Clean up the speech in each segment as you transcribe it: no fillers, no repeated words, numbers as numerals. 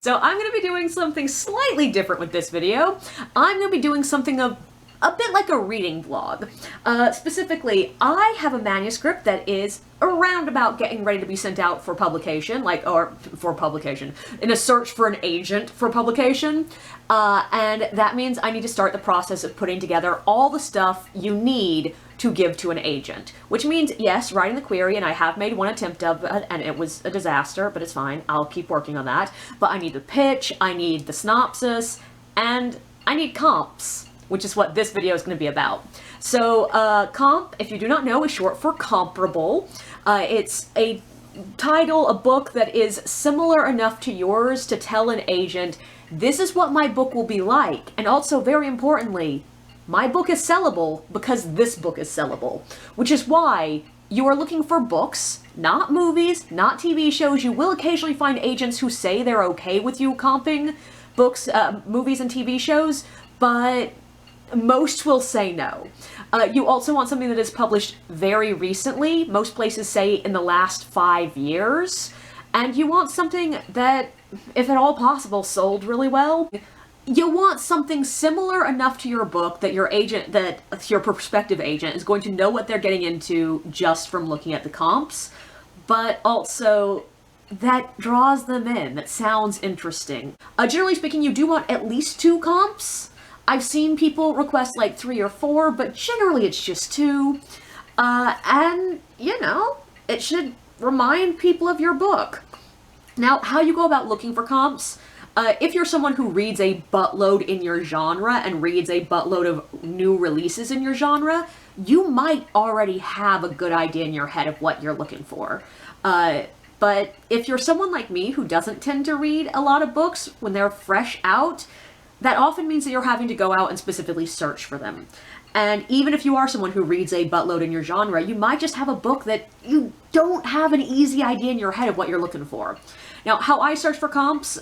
So I'm going to be doing something slightly different with this video. I'm going to be doing something a bit like a reading vlog. Specifically, I have a manuscript that is around about getting ready to be sent out for publication, in a search for an agent for publication. And that means I need to start the process of putting together all the stuff you need to give to an agent. Which means, yes, writing the query, and I have made one attempt of it, and it was a disaster, but it's fine. I'll keep working on that. But I need the pitch, I need the synopsis, and I need comps, which is what this video is going to be about. So, comp, if you do not know, is short for comparable. It's a title, a book that is similar enough to yours to tell an agent, this is what my book will be like. And also, very importantly, my book is sellable because this book is sellable. Which is why you are looking for books, not movies, not TV shows. You will occasionally find agents who say they're okay with you comping books, movies, and TV shows, but most will say no. You also want something that is published very recently. Most places say in the last 5 years. And you want something that, if at all possible, sold really well. You want something similar enough to your book that your prospective agent is going to know what they're getting into just from looking at the comps, but also that draws them in, that sounds interesting. Generally speaking, you do want at least 2 comps. I've seen people request like 3 or 4, but generally it's just 2. And, you know, it should remind people of your book. Now, how you go about looking for comps? If you're someone who reads a buttload in your genre and reads a buttload of new releases in your genre, you might already have a good idea in your head of what you're looking for. But if you're someone like me who doesn't tend to read a lot of books when they're fresh out, that often means that you're having to go out and specifically search for them. And even if you are someone who reads a buttload in your genre, you might just have a book that you don't have an easy idea in your head of what you're looking for. Now, how I search for comps,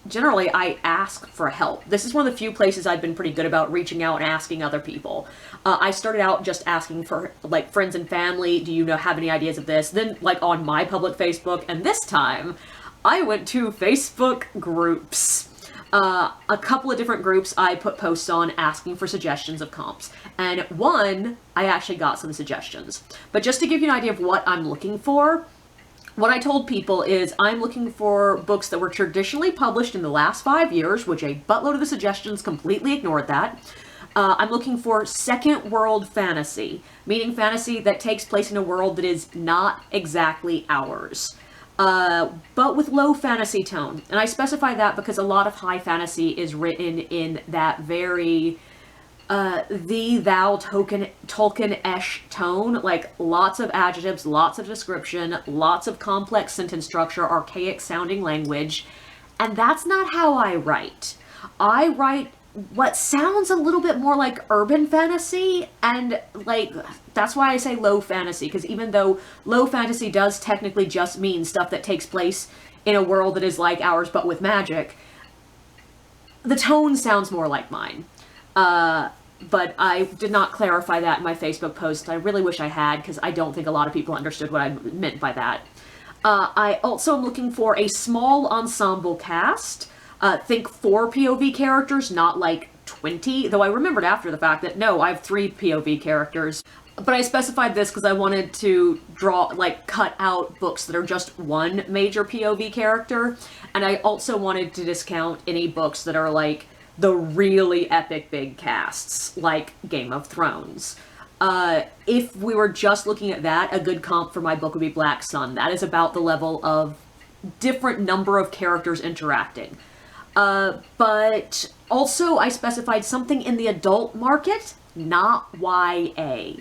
generally I ask for help. This is one of the few places I've been pretty good about reaching out and asking other people. I started out just asking for, like, friends and family, do you have any ideas of this? Then, like, on my public Facebook, and this time, I went to Facebook groups. A couple of different groups I put posts on asking for suggestions of comps. And one, I actually got some suggestions. But just to give you an idea of what I'm looking for, what I told people is I'm looking for books that were traditionally published in the last 5 years, which a buttload of the suggestions completely ignored that. I'm looking for second world fantasy, meaning fantasy that takes place in a world that is not exactly ours. But with low fantasy tone. And I specify that because a lot of high fantasy is written in that very thou Tolkien-esque tone, like lots of adjectives, lots of description, lots of complex sentence structure, archaic sounding language, and that's not how I write. I write what sounds a little bit more like urban fantasy, and like, that's why I say low fantasy, because even though low fantasy does technically just mean stuff that takes place in a world that is like ours but with magic, the tone sounds more like mine. But I did not clarify that in my Facebook post. I really wish I had, because I don't think a lot of people understood what I meant by that. I also am looking for a small ensemble cast. Think 4 POV characters, not like 20, though I remembered after the fact that no, I have 3 POV characters. But I specified this because I wanted to cut out books that are just 1 major POV character, and I also wanted to discount any books that are like the really epic big casts, like Game of Thrones. If we were just looking at that, a good comp for my book would be Black Sun. That is about the level of different number of characters interacting. But also I specified something in the adult market, not YA.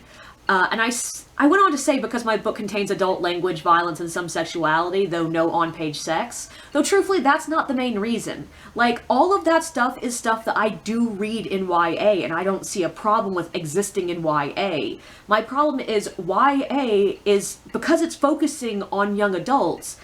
And I went on to say because my book contains adult language, violence, and some sexuality, though no on-page sex. Though truthfully, that's not the main reason. Like, all of that stuff is stuff that I do read in YA, and I don't see a problem with existing in YA. My problem is YA is, because it's focusing on young adults,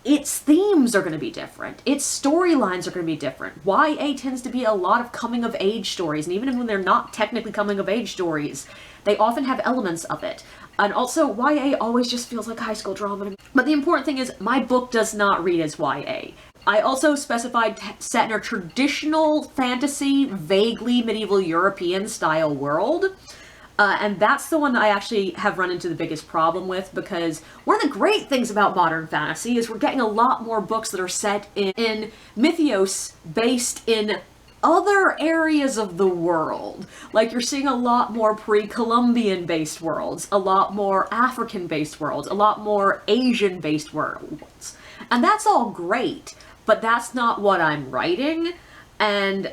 its themes are going to be different. Its storylines are going to be different. YA tends to be a lot of coming-of-age stories, and even when they're not technically coming-of-age stories, they often have elements of it. And also, YA always just feels like high school drama. But the important thing is, my book does not read as YA. I also specified set in a traditional fantasy, vaguely medieval European style world. And that's the one that I actually have run into the biggest problem with, because one of the great things about modern fantasy is we're getting a lot more books that are set in mythos based in other areas of the world. Like, you're seeing a lot more pre-Columbian based worlds, a lot more African based worlds, a lot more Asian based worlds. And that's all great, but that's not what I'm writing. And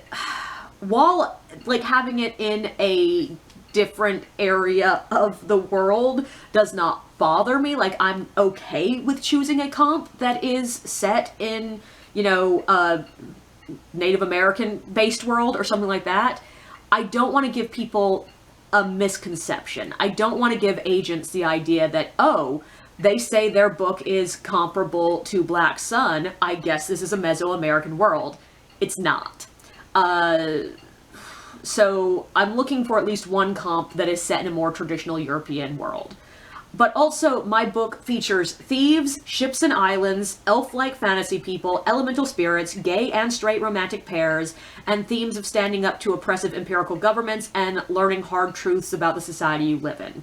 while, like, having it in a different area of the world does not bother me, like, I'm okay with choosing a comp that is set in, you know, a Native American based world or something like that, I don't want to give people a misconception. I don't want to give agents the idea that, oh, they say their book is comparable to Black Sun, I guess this is a Mesoamerican world. It's not. So I'm looking for at least one comp that is set in a more traditional European world. But also, my book features thieves, ships and islands, elf-like fantasy people, elemental spirits, gay and straight romantic pairs, and themes of standing up to oppressive imperial governments and learning hard truths about the society you live in.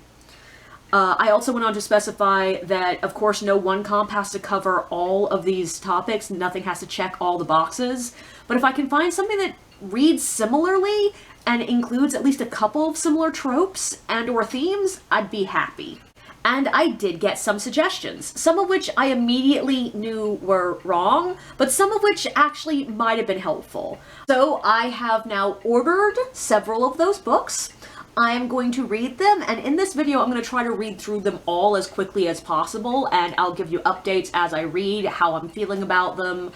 I also went on to specify that, of course, no one comp has to cover all of these topics, nothing has to check all the boxes, but if I can find something that reads similarly and includes at least a couple of similar tropes and or themes, I'd be happy. And I did get some suggestions, some of which I immediately knew were wrong, but some of which actually might have been helpful. So I have now ordered several of those books. I am going to read them, and in this video I'm going to try to read through them all as quickly as possible, and I'll give you updates as I read, how I'm feeling about them,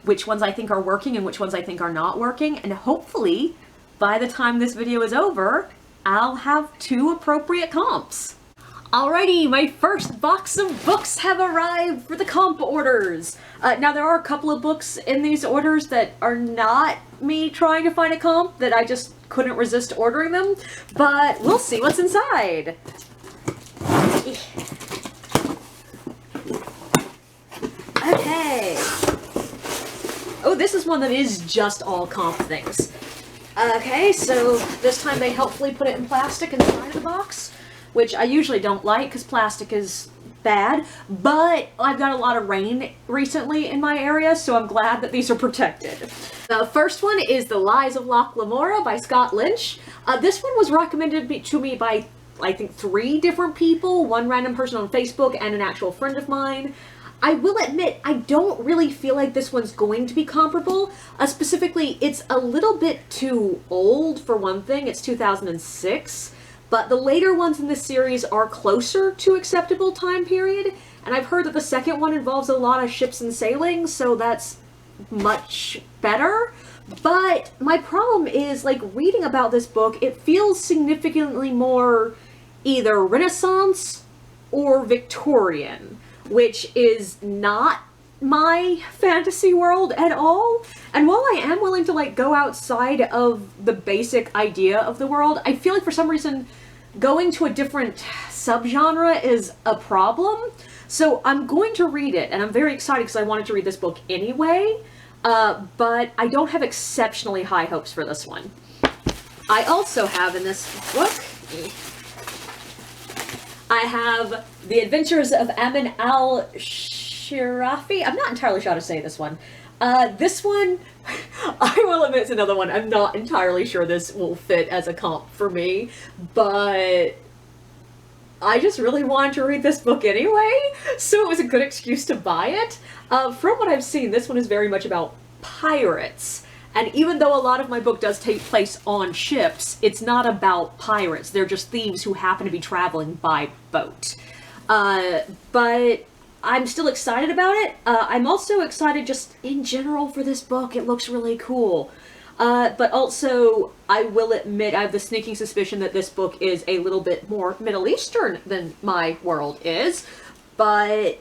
which ones I think are working and which ones I think are not working, and hopefully, by the time this video is over, I'll have 2 appropriate comps. Alrighty, my first box of books have arrived for the comp orders. Now there are a couple of books in these orders that are not me trying to find a comp, that I just couldn't resist ordering them, but we'll see what's inside. Okay. Oh, this is one that is just all comp things. Okay, so this time they helpfully put it in plastic inside of the box, which I usually don't like because plastic is bad, but I've got a lot of rain recently in my area, so I'm glad that these are protected. The first one is The Lies of Locke Lamora by Scott Lynch. This one was recommended to me by, I think, 3 different people, one random person on Facebook and an actual friend of mine. I will admit, I don't really feel like this one's going to be comparable. Specifically, it's a little bit too old, for one thing. It's 2006. But the later ones in this series are closer to acceptable time period, and I've heard that the second one involves a lot of ships and sailing, so that's much better. But my problem is, like, reading about this book, it feels significantly more either Renaissance or Victorian, which is not my fantasy world at all. And while I am willing to, like, go outside of the basic idea of the world, I feel like for some reason going to a different subgenre is a problem. So I'm going to read it, and I'm very excited because I wanted to read this book anyway, but I don't have exceptionally high hopes for this one. I also have in this book, I have The Adventures of Amin al-Shirafi. I'm not entirely sure how to say this one. This one, I will admit it's another one. I'm not entirely sure this will fit as a comp for me, but I just really wanted to read this book anyway, so it was a good excuse to buy it. From what I've seen, this one is very much about pirates. And even though a lot of my book does take place on ships, it's not about pirates. They're just thieves who happen to be traveling by boat. But I'm still excited about it. I'm also excited just in general for this book. It looks really cool. But also, I will admit, I have the sneaking suspicion that this book is a little bit more Middle Eastern than my world is. But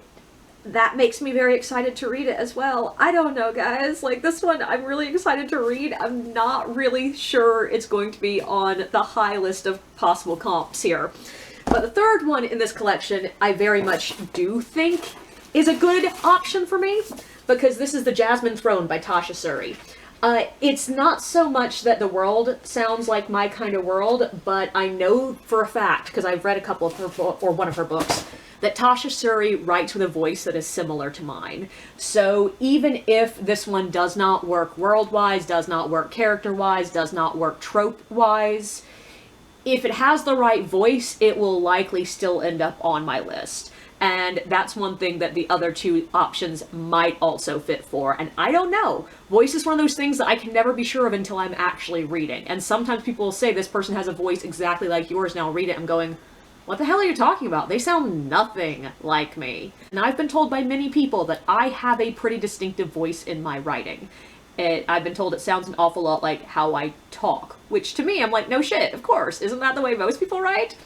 that makes me very excited to read it as well. I don't know, guys. Like, this one I'm really excited to read. I'm not really sure it's going to be on the high list of possible comps here. But the third one in this collection, I very much do think is a good option for me. because this is The Jasmine Throne by Tasha Suri. It's not so much that the world sounds like my kind of world, but I know for a fact, because I've read a couple of her or one of her books, that Tasha Suri writes with a voice that is similar to mine. So even if this one does not work world-wise, does not work character-wise, does not work trope-wise, if it has the right voice, it will likely still end up on my list. And that's one thing that the other two options might also fit for. And I don't know. Voice is one of those things that I can never be sure of until I'm actually reading. And sometimes people will say this person has a voice exactly like yours, now read it. I'm going, what the hell are you talking about? They sound nothing like me. And I've been told by many people that I have a pretty distinctive voice in my writing. I've been told it sounds an awful lot like how I talk. Which to me, I'm like, no shit, of course. Isn't that the way most people write?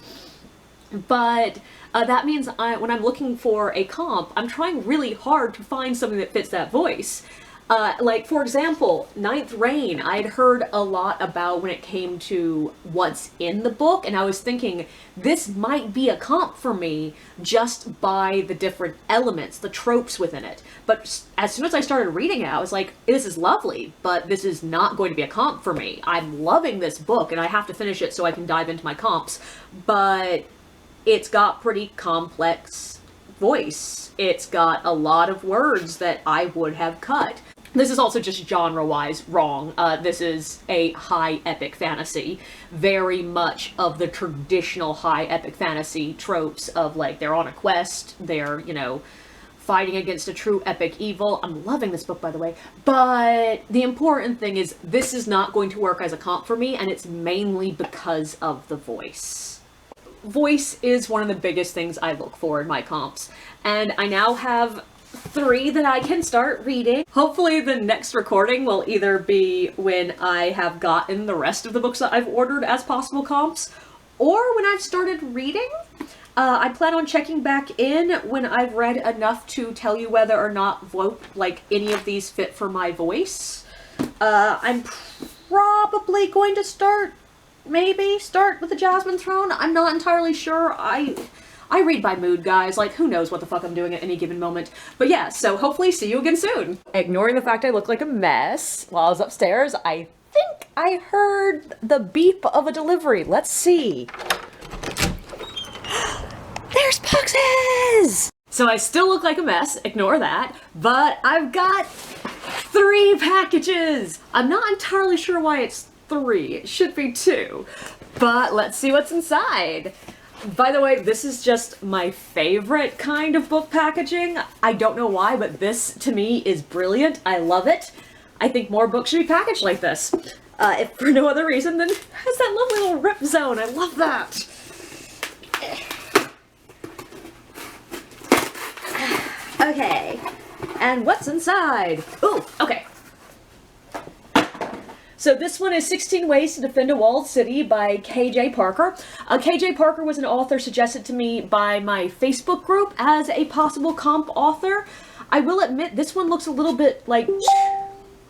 But that means when I'm looking for a comp, I'm trying really hard to find something that fits that voice. Like, for example, Ninth Reign, I'd heard a lot about when it came to what's in the book, and I was thinking, this might be a comp for me just by the different elements, the tropes within it. But as soon as I started reading it, I was like, this is lovely, but this is not going to be a comp for me. I'm loving this book, and I have to finish it so I can dive into my comps, but it's got pretty complex voice. It's got a lot of words that I would have cut. This is also just genre-wise wrong. This is a high epic fantasy. Very much of the traditional high epic fantasy tropes of, like, they're on a quest, they're, you know, fighting against a true epic evil. I'm loving this book, by the way. But the important thing is this is not going to work as a comp for me, and it's mainly because of the voice. Voice is one of the biggest things I look for in my comps, and I now have 3 that I can start reading. Hopefully the next recording will either be when I have gotten the rest of the books that I've ordered as possible comps, or when I've started reading. I plan on checking back in when I've read enough to tell you whether or not any of these fit for my voice. I'm probably going to start with The Jasmine Throne. I'm not entirely sure. I read by mood, guys. Like, who knows what the fuck I'm doing at any given moment. But yeah, so hopefully see you again soon. Ignoring the fact I look like a mess while I was upstairs, I think I heard the beep of a delivery. Let's see. There's boxes! So I still look like a mess, ignore that, but I've got 3 packages! I'm not entirely sure why it's 3, it should be 2, but let's see what's inside. By the way, this is just my favorite kind of book packaging. I don't know why, but this to me is brilliant. I love it. I think more books should be packaged like this. If for no other reason than it has that lovely little rip zone. I love that. Okay, and what's inside? Ooh, okay. So this one is 16 Ways to Defend a Walled City by K.J. Parker. K.J. Parker was an author suggested to me by my Facebook group as a possible comp author. I will admit this one looks a little bit like...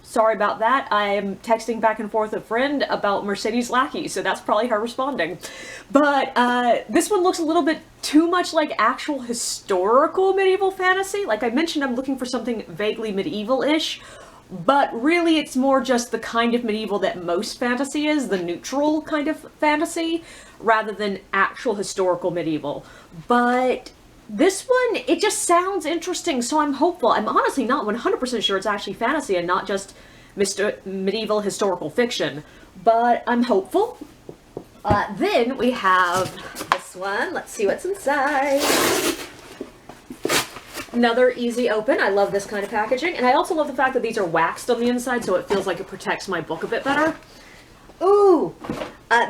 Sorry about that. I'm texting back and forth with a friend about Mercedes Lackey, so that's probably her responding. But this one looks a little bit too much like actual historical medieval fantasy. Like I mentioned, I'm looking for something vaguely medieval-ish, but really it's more just the kind of medieval that most fantasy is, the neutral kind of fantasy, rather than actual historical medieval. But this one, it just sounds interesting, so I'm hopeful. I'm honestly not 100% sure it's actually fantasy and not just medieval historical fiction, but I'm hopeful. Then we have this one. Let's see what's inside. Another easy open. I love this kind of packaging, and I also love the fact that these are waxed on the inside, so it feels like it protects my book a bit better. Ooh!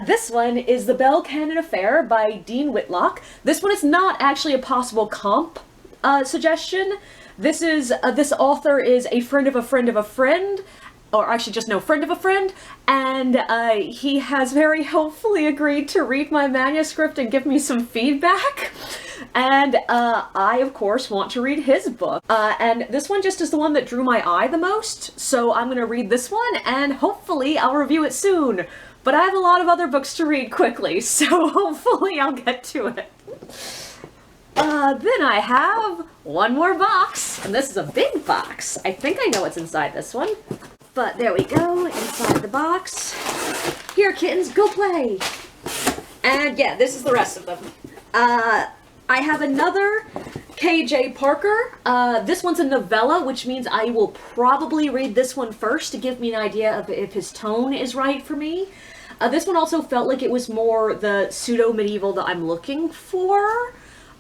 This one is The Bell Cannon Affair by Dean Whitlock. This one is not actually a possible comp suggestion. This author is a friend of a friend of a friend, or actually just no, friend of a friend, and he has very helpfully agreed to read my manuscript and give me some feedback. And I, of course, want to read his book. And this one just is the one that drew my eye the most, so I'm going to read this one, and hopefully I'll review it soon. But I have a lot of other books to read quickly, so hopefully I'll get to it. Then I have one more box, and this is a big box. I think I know what's inside this one. But there we go, inside the box. Here, kittens, go play! And yeah, this is the rest of them. I have another KJ Parker. This one's a novella, which means I will probably read this one first to give me an idea of if his tone is right for me. This one also felt like it was more the pseudo-medieval that I'm looking for.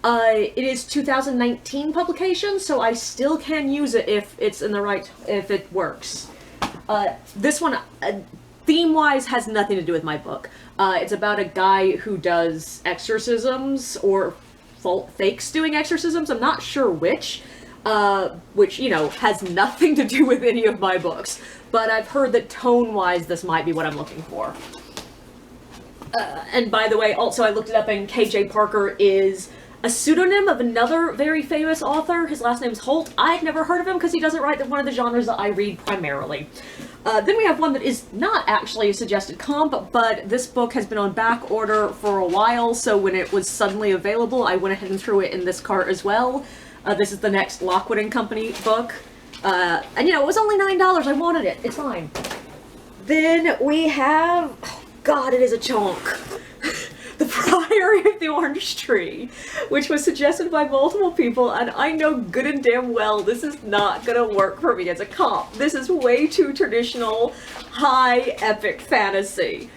It is 2019 publication, so I still can use it if it's in the right, if it works. This one, theme-wise, has nothing to do with my book. It's about a guy who does exorcisms, or fakes doing exorcisms, I'm not sure which, you know, has nothing to do with any of my books. But I've heard that tone-wise, this might be what I'm looking for. And by the way, also I looked it up, and KJ Parker is a pseudonym of another very famous author. His last name's Holt. I'd never heard of him because he doesn't write one of the genres that I read primarily. Then we have one that is not actually a suggested comp, but this book has been on back order for a while, so when it was suddenly available, I went ahead and threw it in this cart as well. This is the next Lockwood & Company book. And you know, it was only $9. I wanted it. It's fine. Then we have... oh god, it is a chunk. The Priory of the Orange Tree, which was suggested by multiple people, and I know good and damn well this is not gonna work for me as a comp. This is way too traditional, high epic fantasy.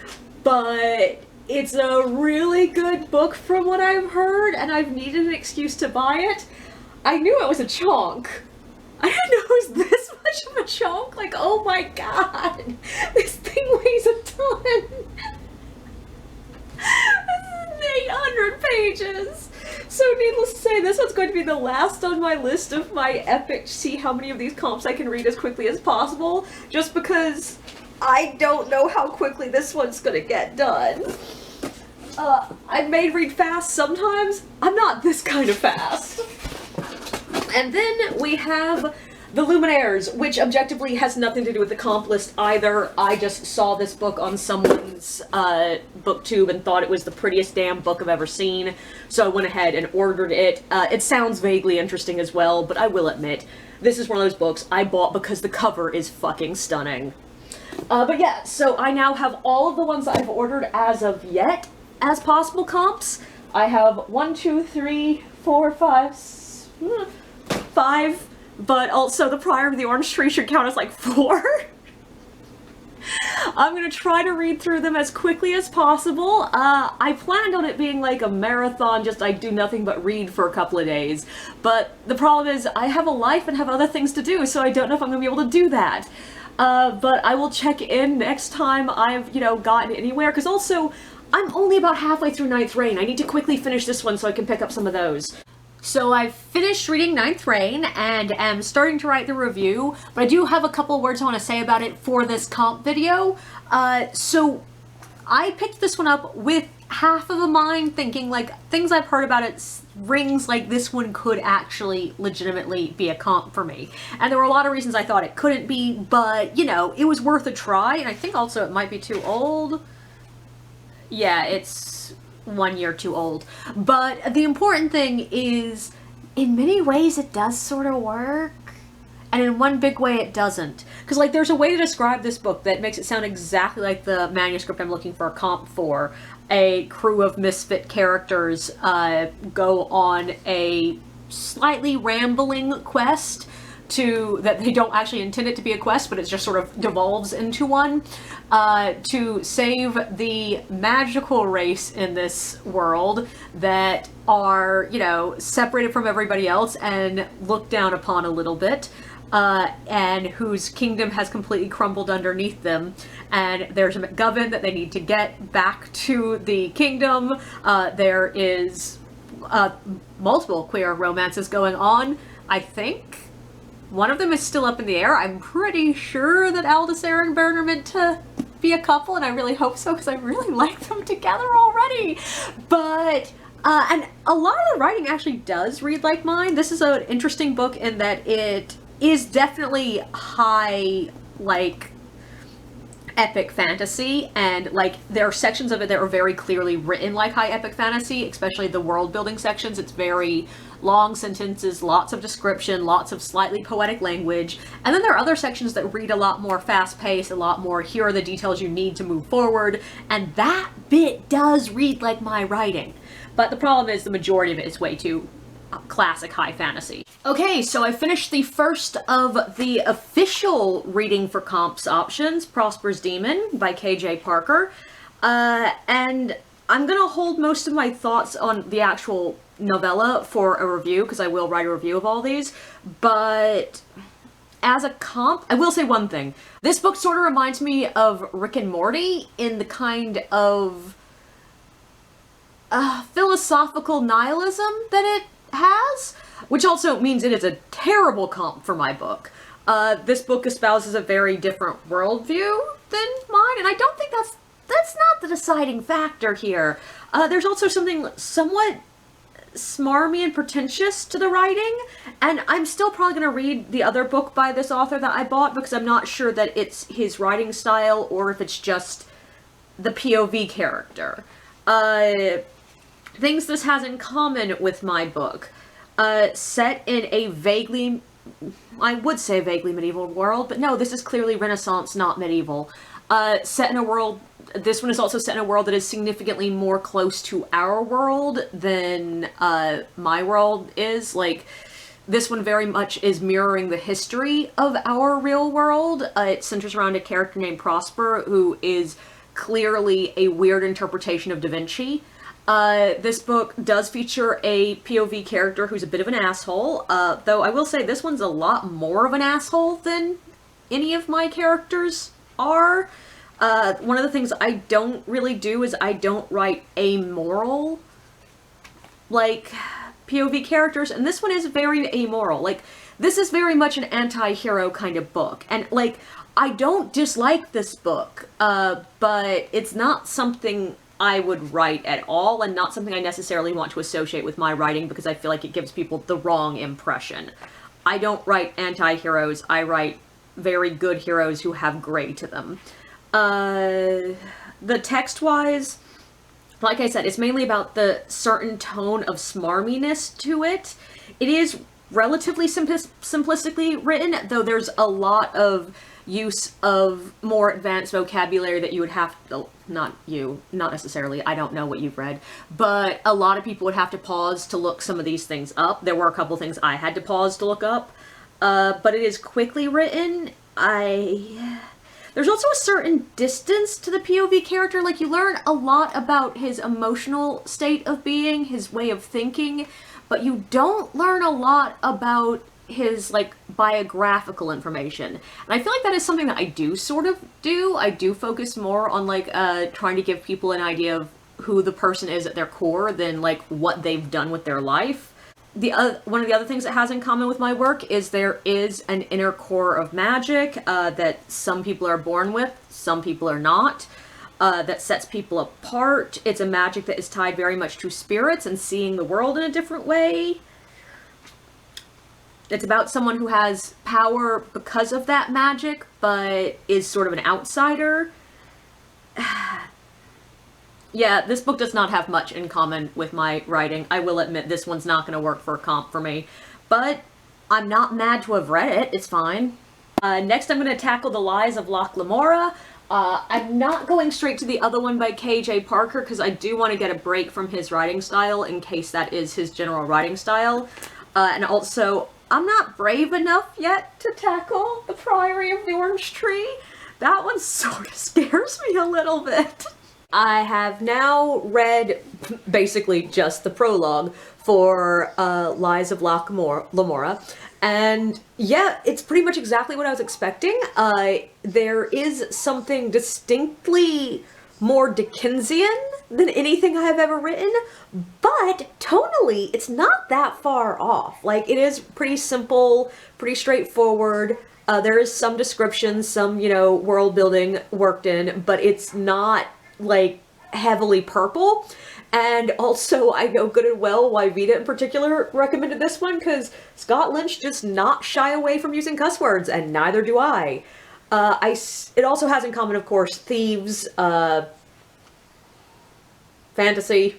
But it's a really good book from what I've heard, and I've needed an excuse to buy it. I knew it was a chunk. I didn't know it was this much of a chunk. Like, oh my god, this thing weighs a ton. This is 800 pages! So needless to say, this one's going to be the last on my list of my epic see how many of these comps I can read as quickly as possible, just because I don't know how quickly this one's gonna get done. I'm made read fast sometimes. I'm not this kind of fast. And then we have The Luminaires, which objectively has nothing to do with the comp list either. I just saw this book on someone's booktube and thought it was the prettiest damn book I've ever seen, so I went ahead and ordered it. It sounds vaguely interesting as well, but I will admit, this is one of those books I bought because the cover is fucking stunning. But yeah, so I now have all of the ones I've ordered as of yet as possible comps. I have 1, 2, 3, 4, 5, 5, but also the Priory of the Orange Tree should count as like 4. I'm gonna try to read through them as quickly as possible. I planned on it being like a marathon, just I do nothing but read for a couple of days. But the problem is I have a life and have other things to do, so I don't know if I'm gonna be able to do that. But I will check in next time I've, you know, gotten anywhere, because also I'm only about halfway through Ninth Reign. I need to quickly finish this one so I can pick up some of those. So I've finished reading Ninth Reign and am starting to write the review, but I do have a couple words I want to say about it for this comp video. So I picked this one up with half of a mind thinking, like, things I've heard about it rings like this one could actually legitimately be a comp for me. And there were a lot of reasons I thought it couldn't be, but, you know, it was worth a try, and I think also it might be too old. Yeah, it's 1 year too old. But the important thing is, in many ways it does sort of work, and in one big way it doesn't. Because, like, there's a way to describe this book that makes it sound exactly like the manuscript I'm looking for a comp for. A crew of misfit characters go on a slightly rambling quest that they don't actually intend it to be a quest, but it just sort of devolves into one, to save the magical race in this world that are, you know, separated from everybody else and looked down upon a little bit, and whose kingdom has completely crumbled underneath them. And there's a McGovern that they need to get back to the kingdom. There is multiple queer romances going on, I think. One of them is still up in the air. I'm pretty sure that Aldasair and Bern are meant to be a couple, and I really hope so, because I really like them together already. But, and a lot of the writing actually does read like mine. This is an interesting book in that it is definitely high, like, epic fantasy, and like there are sections of it that are very clearly written like high epic fantasy, especially the world building sections. It's very long sentences, lots of description, lots of slightly poetic language, and then there are other sections that read a lot more fast paced, a lot more here are the details you need to move forward, and that bit does read like my writing. But the problem is the majority of it is way too classic high fantasy. Okay, so I finished the first of the official reading for comps options, Prosper's Demon by K.J. Parker, and I'm gonna hold most of my thoughts on the actual novella for a review, because I will write a review of all these, but as a comp, I will say one thing. This book sort of reminds me of Rick and Morty in the kind of philosophical nihilism that it has, which also means it is a terrible comp for my book. This book espouses a very different worldview than mine, and I don't think that's not the deciding factor here. There's also something somewhat smarmy and pretentious to the writing, and I'm still probably going to read the other book by this author that I bought because I'm not sure that it's his writing style or if it's just the POV character. Things this has in common with my book. Set in a vaguely, I would say vaguely medieval world, but no, this is clearly Renaissance, not medieval. Set in a world, this one is also set in a world that is significantly more close to our world than my world is. Like, this one very much is mirroring the history of our real world. It centers around a character named Prosper, who is clearly a weird interpretation of Da Vinci. This book does feature a POV character who's a bit of an asshole, though I will say this one's a lot more of an asshole than any of my characters are. One of the things I don't really do is I don't write amoral, like, POV characters, and this one is very amoral. Like, this is very much an anti-hero kind of book, and, like, I don't dislike this book, but it's not something I would write at all, and not something I necessarily want to associate with my writing because I feel like it gives people the wrong impression. I don't write anti-heroes, I write very good heroes who have gray to them. The text-wise, like I said, it's mainly about the certain tone of smarminess to it. It is relatively simplistically written, though there's a lot of use of more advanced vocabulary that you would have to, not necessarily, I don't know what you've read, but a lot of people would have to pause to look some of these things up. There were a couple things I had to pause to look up, but it is quickly written. There's also a certain distance to the POV character, like you learn a lot about his emotional state of being, his way of thinking, but you don't learn a lot about his, like, biographical information. And I feel like that is something that I do sort of do. I do focus more on, like, trying to give people an idea of who the person is at their core than, like, what they've done with their life. One of the other things it has in common with my work is there is an inner core of magic that some people are born with, some people are not, that sets people apart. It's a magic that is tied very much to spirits and seeing the world in a different way. It's about someone who has power because of that magic, but is sort of an outsider. Yeah, this book does not have much in common with my writing. I will admit this one's not going to work for a comp for me, but I'm not mad to have read it. It's fine. Next I'm going to tackle The Lies of Locke Lamora. I'm not going straight to the other one by K.J. Parker because I do want to get a break from his writing style in case that is his general writing style. And also, I'm not brave enough yet to tackle The Priory of the Orange Tree. That one sort of scares me a little bit. I have now read basically just the prologue for Lies of Locke Lamora, and yeah, it's pretty much exactly what I was expecting. There is something distinctly more Dickensian than anything I have ever written, but tonally, it's not that far off. Like, it is pretty simple, pretty straightforward. There is some description, some, world building worked in, but it's not, like, heavily purple. And also, I know good and well why Vita in particular recommended this one, because Scott Lynch does not shy away from using cuss words, and neither do I. It also has in common, of course, thieves, fantasy.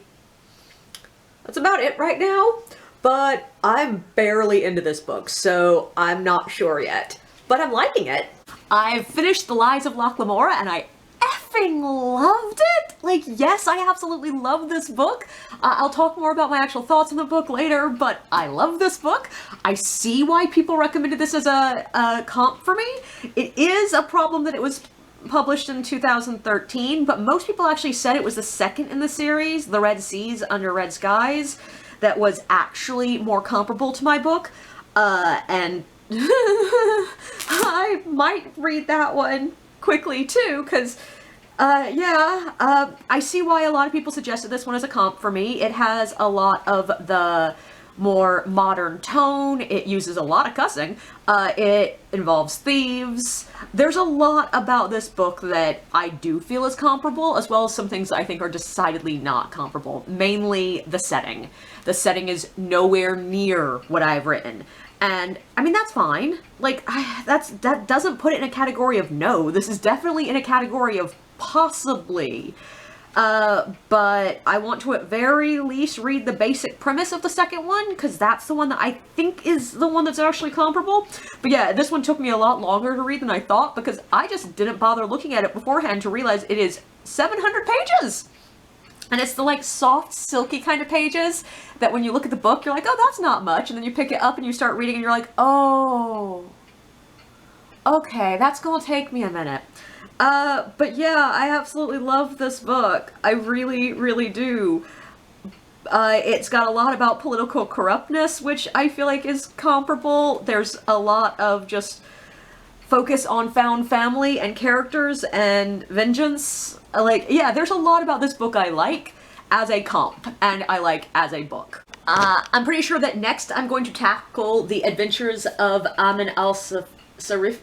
That's about it right now, but I'm barely into this book, so I'm not sure yet. But I'm liking it. I've finished The Lies of Locke Lamora, and I effing loved it! Like, yes, I absolutely love this book. I'll talk more about my actual thoughts on the book later, but I love this book. I see why people recommended this as a comp for me. It is a problem that it was published in 2013, but most people actually said it was the second in the series, The Red Seas Under Red Skies, that was actually more comparable to my book, and I might read that one quickly too, because I see why a lot of people suggested this one as a comp for me. It has a lot of the more modern tone, it uses a lot of cussing, it involves thieves. There's a lot about this book that I do feel is comparable, as well as some things I think are decidedly not comparable. Mainly the setting. The setting is nowhere near what I've written. And, I mean, that's fine. Like, that doesn't put it in a category of no. This is definitely in a category of possibly. But I want to at very least read the basic premise of the second one, because that's the one that I think is the one that's actually comparable. But yeah, this one took me a lot longer to read than I thought, because I just didn't bother looking at it beforehand to realize it is 700 pages! And it's the, like, soft, silky kind of pages that when you look at the book, you're like, oh, that's not much, and then you pick it up and you start reading and you're like, oh, okay, that's gonna take me a minute. But yeah, I absolutely love this book. I really, really do. It's got a lot about political corruptness, which I feel like is comparable. There's a lot of just focus on found family and characters and vengeance. Like, yeah, there's a lot about this book I like as a comp, and I like as a book. I'm pretty sure that next I'm going to tackle The Adventures of Amin al-Sarafi.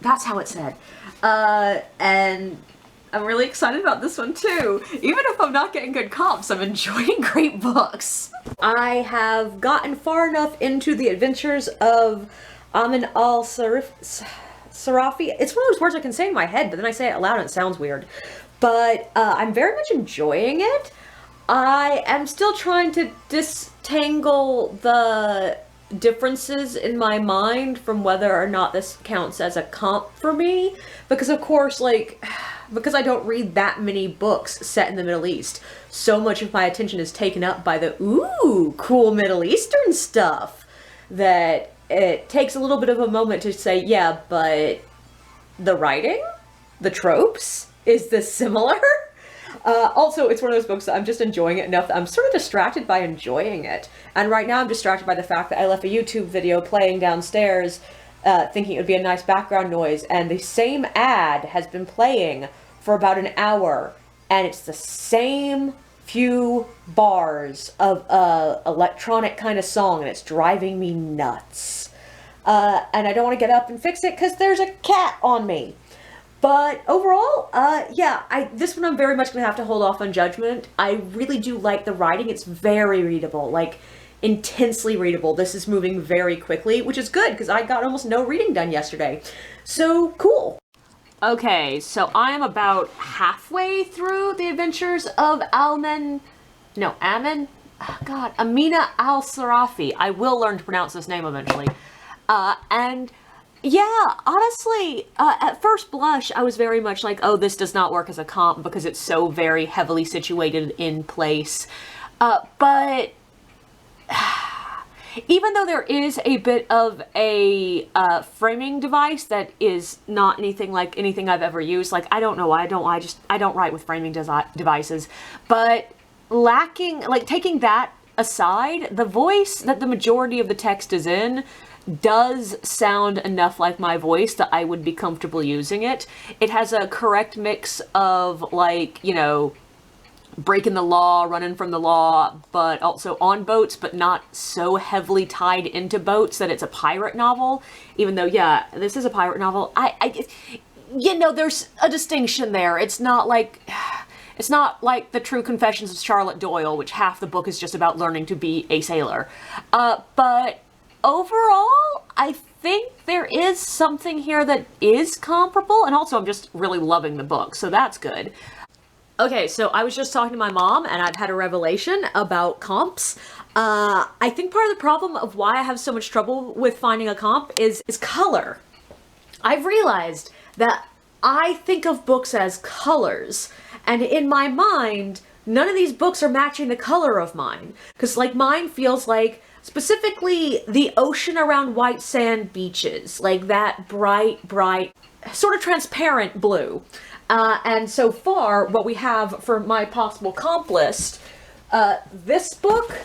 That's how it's said. And I'm really excited about this one too. Even if I'm not getting good comps, I'm enjoying great books. I have gotten far enough into The Adventures of Amin al-Sarafi. It's one of those words I can say in my head, but then I say it out loud and it sounds weird. But I'm very much enjoying it. I am still trying to disentangle the differences in my mind from whether or not this counts as a comp for me, because of course, like, because I don't read that many books set in the Middle East, so much of my attention is taken up by the ooh, cool Middle Eastern stuff, that it takes a little bit of a moment to say, yeah, but the writing? The tropes? Is this similar? Also, it's one of those books that I'm just enjoying it enough that I'm sort of distracted by enjoying it. And right now I'm distracted by the fact that I left a YouTube video playing downstairs, thinking it would be a nice background noise, and the same ad has been playing for about an hour, and it's the same few bars of electronic kind of song, and it's driving me nuts. And I don't want to get up and fix it because there's a cat on me. But overall, yeah, this one I'm very much going to have to hold off on judgment. I really do like the writing. It's very readable, like intensely readable. This is moving very quickly, which is good because I got almost no reading done yesterday. So, cool. Okay, so I am about halfway through The Adventures of Amin al-Sarafi. I will learn to pronounce this name eventually. And yeah, honestly, at first blush, I was very much like, oh, this does not work as a comp because it's so very heavily situated in place. But even though there is a bit of a framing device that is not anything like anything I've ever used, like, I don't know why, I don't write with framing devices, but taking that aside, the voice that the majority of the text is in does sound enough like my voice that I would be comfortable using it. It has a correct mix of, like, you know, breaking the law, running from the law, but also on boats, but not so heavily tied into boats that it's a pirate novel. Even though, yeah, this is a pirate novel. You know, there's a distinction there. It's not like The True Confessions of Charlotte Doyle, which half the book is just about learning to be a sailor. But overall, I think there is something here that is comparable, and also I'm just really loving the book, so that's good. Okay, so I was just talking to my mom, and I've had a revelation about comps. I think part of the problem of why I have so much trouble with finding a comp is color. I've realized that I think of books as colors, and in my mind, none of these books are matching the color of mine. Because, like, mine feels like, specifically, the ocean around white sand beaches. Like, that bright, sort of transparent blue. And so far, what we have for my possible comp list, this book,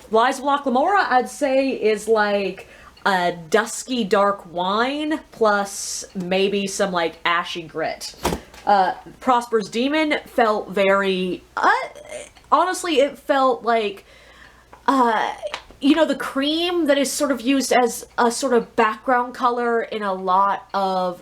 Lies of Locke Lamora, I'd say is like a dusky dark wine plus maybe some like ashy grit. Prosper's Demon felt very, honestly, it felt like, you know, the cream that is sort of used as a sort of background color in a lot of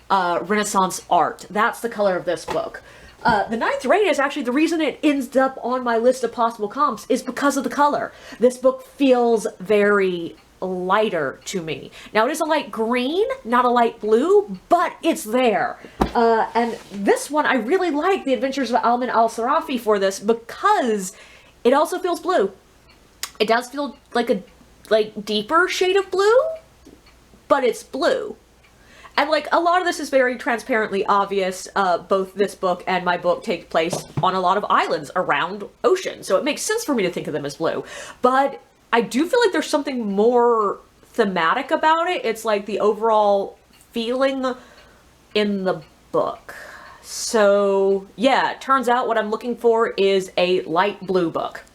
Renaissance art. That's the color of this book. The Ninth Rain is actually the reason it ends up on my list of possible comps is because of the color. This book feels very lighter to me. Now it is a light green, not a light blue, but it's there. And this one, I really like The Adventures of Almin al-Sarafi for this because it also feels blue. It does feel like a deeper shade of blue, but it's blue. And like a lot of this is very transparently obvious. Both this book and my book take place on a lot of islands around ocean, so it makes sense for me to think of them as blue. But I do feel like there's something more thematic about it. It's like the overall feeling in the book. So yeah, it turns out what I'm looking for is a light blue book.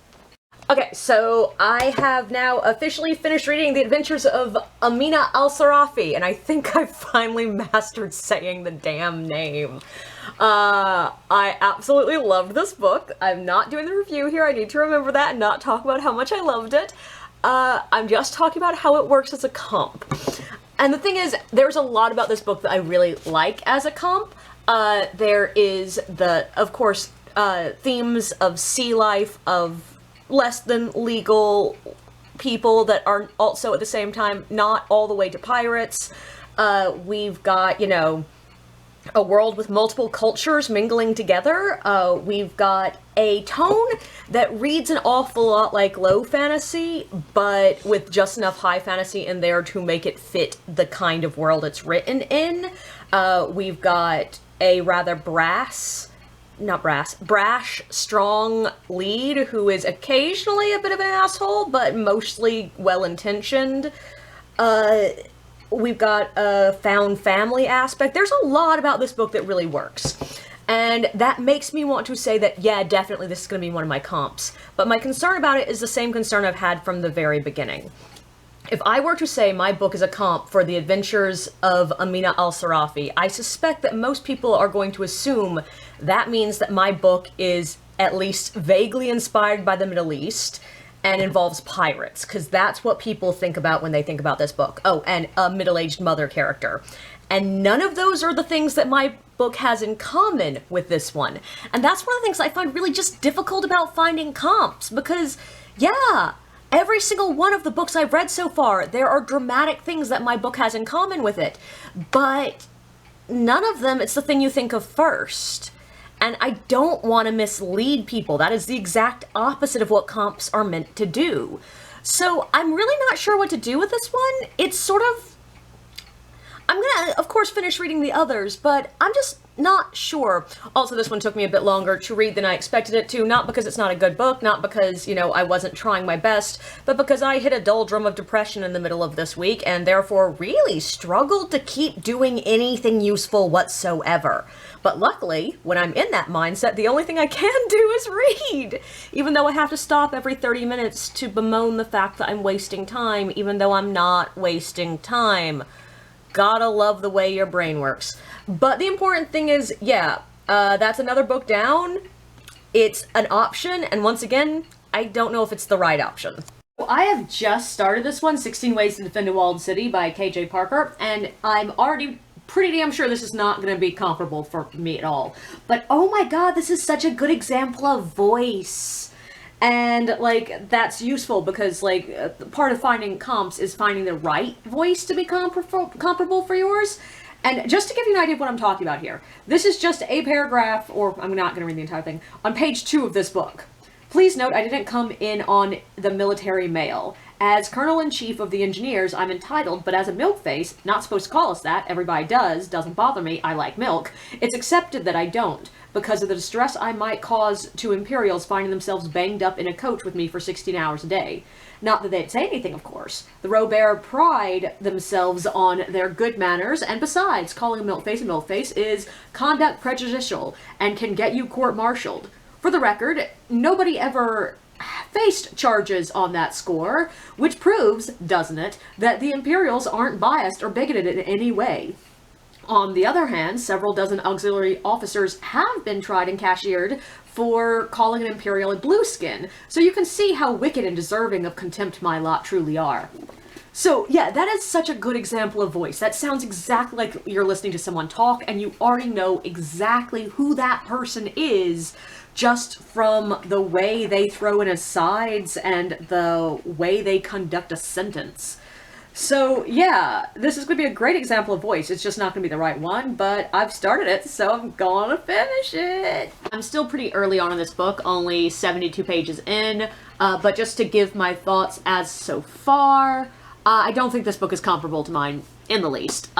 Okay, so I have now officially finished reading The Adventures of Amina al-Sarafi, and I think I finally mastered saying the damn name. I absolutely loved this book. I'm not doing the review here, I need to remember that and not talk about how much I loved it. I'm just talking about how it works as a comp. And the thing is, there's a lot about this book that I really like as a comp. There is of course, themes of sea life, of less than legal people that are also at the same time not all the way to pirates. We've got, you know, a world with multiple cultures mingling together. We've got a tone that reads an awful lot like low fantasy, but with just enough high fantasy in there to make it fit the kind of world it's written in. We've got a rather brash, strong lead who is occasionally a bit of an asshole, but mostly well-intentioned. We've got a found family aspect. There's a lot about this book that really works. And that makes me want to say that, yeah, definitely this is going to be one of my comps. But my concern about it is the same concern I've had from the very beginning. If I were to say my book is a comp for The Adventures of Amina al-Sarafi, I suspect that most people are going to assume that means that my book is at least vaguely inspired by the Middle East and involves pirates, because that's what people think about when they think about this book. Oh, and a middle-aged mother character. And none of those are the things that my book has in common with this one. And that's one of the things I find really just difficult about finding comps, because, yeah, every single one of the books I've read so far, there are dramatic things that my book has in common with it. But none of them, it's the thing you think of first. And I don't want to mislead people. That is the exact opposite of what comps are meant to do. So I'm really not sure what to do with this one. It's sort of... I'm gonna, of course, finish reading the others, but I'm just not sure. Also, this one took me a bit longer to read than I expected it to, not because it's not a good book, not because, you know, I wasn't trying my best, but because I hit a doldrum of depression in the middle of this week, and therefore really struggled to keep doing anything useful whatsoever. But luckily, when I'm in that mindset, the only thing I can do is read, even though I have to stop every 30 minutes to bemoan the fact that I'm wasting time, even though I'm not wasting time. Gotta love the way your brain works. But the important thing is, yeah, that's another book down. It's an option, and once again, I don't know if it's the right option. I have just started this one, 16 Ways to Defend a Walled City by KJ Parker, and I'm already pretty damn sure this is not going to be comparable for me at all. But oh my god, this is such a good example of voice. And, like, that's useful because, like, part of finding comps is finding the right voice to be comparable for yours. And just to give you an idea of what I'm talking about here, this is just a paragraph, or I'm not going to read the entire thing, on page 2 of this book. Please note I didn't come in on the military mail. As Colonel-in-Chief of the Engineers, I'm entitled, but as a milk face, not supposed to call us that, everybody does, doesn't bother me, I like milk, it's accepted that I don't, because of the distress I might cause to Imperials finding themselves banged up in a coach with me for 16 hours a day. Not that they'd say anything, of course. The Robert pride themselves on their good manners, and besides, calling a milk face is conduct prejudicial, and can get you court-martialed. For the record, nobody ever faced charges on that score, which proves, doesn't it, that the Imperials aren't biased or bigoted in any way. On the other hand, several dozen auxiliary officers have been tried and cashiered for calling an Imperial a blueskin, so you can see how wicked and deserving of contempt my lot truly are. So, yeah, that is such a good example of voice. That sounds exactly like you're listening to someone talk, and you already know exactly who that person is just from the way they throw in asides and the way they conduct a sentence. So, yeah, this is going to be a great example of voice. It's just not going to be the right one, but I've started it, so I'm going to finish it. I'm still pretty early on in this book, only 72 pages in, but just to give my thoughts as so far, I don't think this book is comparable to mine in the least.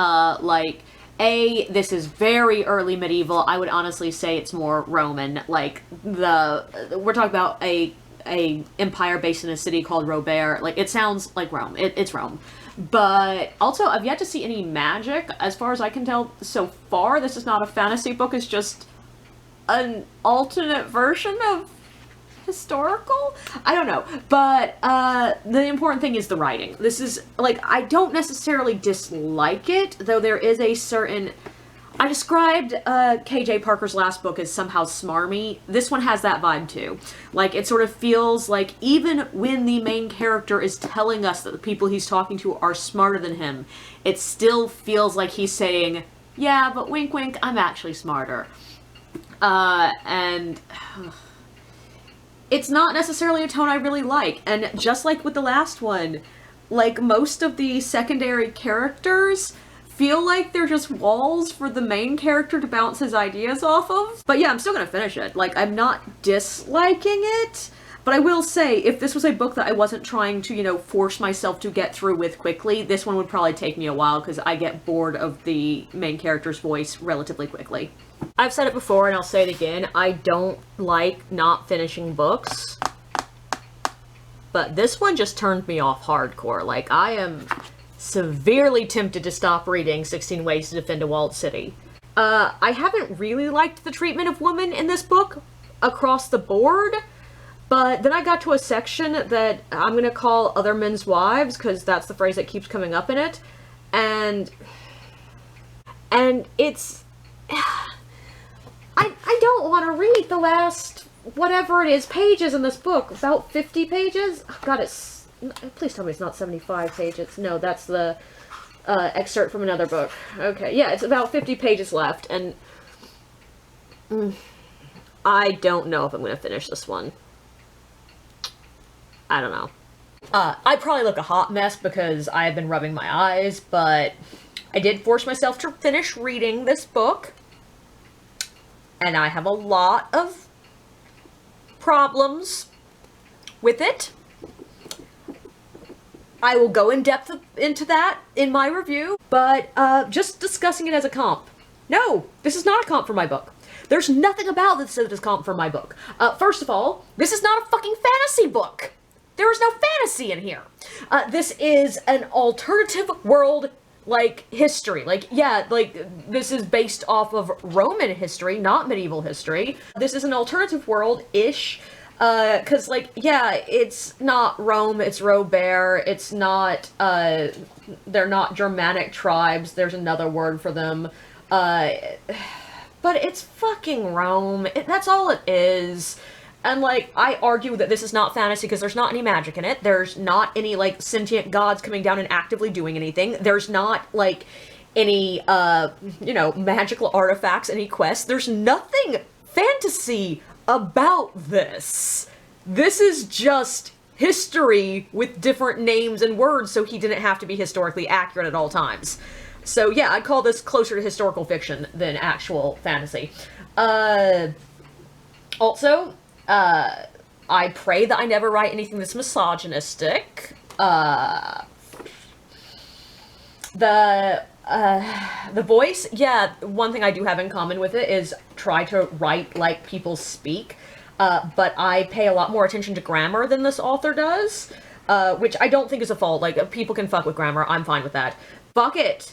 This is very early medieval. I would honestly say it's more Roman. Like, we're talking about a empire based in a city called Robert. Like, it sounds like Rome. It's Rome. But also, I've yet to see any magic. As far as I can tell so far, this is not a fantasy book. It's just an alternate version of historical? I don't know. But the important thing is the writing. This is, like, I don't necessarily dislike it, though there is a certain... I described K.J. Parker's last book as somehow smarmy. This one has that vibe too. Like, it sort of feels like even when the main character is telling us that the people he's talking to are smarter than him, it still feels like he's saying, yeah, but wink wink, I'm actually smarter. And it's not necessarily a tone I really like. And just like with the last one, like, most of the secondary characters feel like they're just walls for the main character to bounce his ideas off of. But yeah, I'm still gonna finish it. Like, I'm not disliking it, but I will say, if this was a book that I wasn't trying to, you know, force myself to get through with quickly, this one would probably take me a while, because I get bored of the main character's voice relatively quickly. I've said it before, and I'll say it again, I don't like not finishing books, but this one just turned me off hardcore. Like, I am severely tempted to stop reading 16 Ways to Defend a Walled City. I haven't really liked the treatment of women in this book across the board, but then I got to a section that I'm gonna call Other Men's Wives, because that's the phrase that keeps coming up in it, and it's... I don't want to read the last, whatever it is, pages in this book. About 50 pages? Oh, God, please tell me it's not 75 pages. No, that's the excerpt from another book. Okay, yeah, it's about 50 pages left, and I don't know if I'm going to finish this one. I don't know. I probably look a hot mess because I have been rubbing my eyes, but I did force myself to finish reading this book, and I have a lot of problems with it. I will go in depth into that in my review, but just discussing it as a comp. No, this is not a comp for my book. There's nothing about this that is comp for my book. First of all, this is not a fucking fantasy book. There is no fantasy in here. This is an alternative world, like, history. Like, yeah, like, this is based off of Roman history, not medieval history. This is an alternative world-ish. Cause, like, yeah, it's not Rome, it's Robert, it's not, they're not Germanic tribes, there's another word for them, but it's fucking Rome, that's all it is. And, like, I argue that this is not fantasy because there's not any magic in it, there's not any, like, sentient gods coming down and actively doing anything, there's not, like, any, you know, magical artifacts, any quests, there's nothing fantasy about this. This is just history with different names and words, so he didn't have to be historically accurate at all times. So yeah, I'd call this closer to historical fiction than actual fantasy. Also, I pray that I never write anything that's misogynistic. The voice, yeah, one thing I do have in common with it is try to write like people speak, but I pay a lot more attention to grammar than this author does, which I don't think is a fault. Like, people can fuck with grammar, I'm fine with that. Fuck it!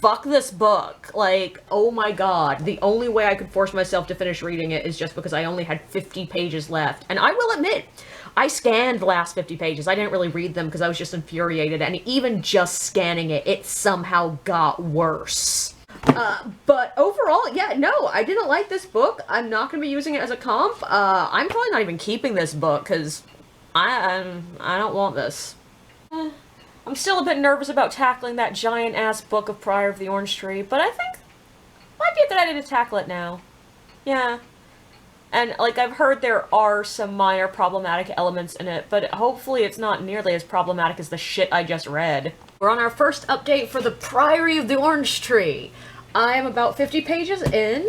Fuck this book. Like, oh my god, the only way I could force myself to finish reading it is just because I only had 50 pages left. And I will admit, I scanned the last 50 pages. I didn't really read them because I was just infuriated, and even just scanning it, it somehow got worse. But overall, yeah, no, I didn't like this book. I'm not going to be using it as a comp. I'm probably not even keeping this book, because I don't want this. I'm still a bit nervous about tackling that giant-ass book of Prior of the Orange Tree, but I think it might be a good idea to tackle it now. Yeah. And, like, I've heard there are some minor problematic elements in it, but hopefully it's not nearly as problematic as the shit I just read. We're on our first update for the Priory of the Orange Tree. I am about 50 pages in,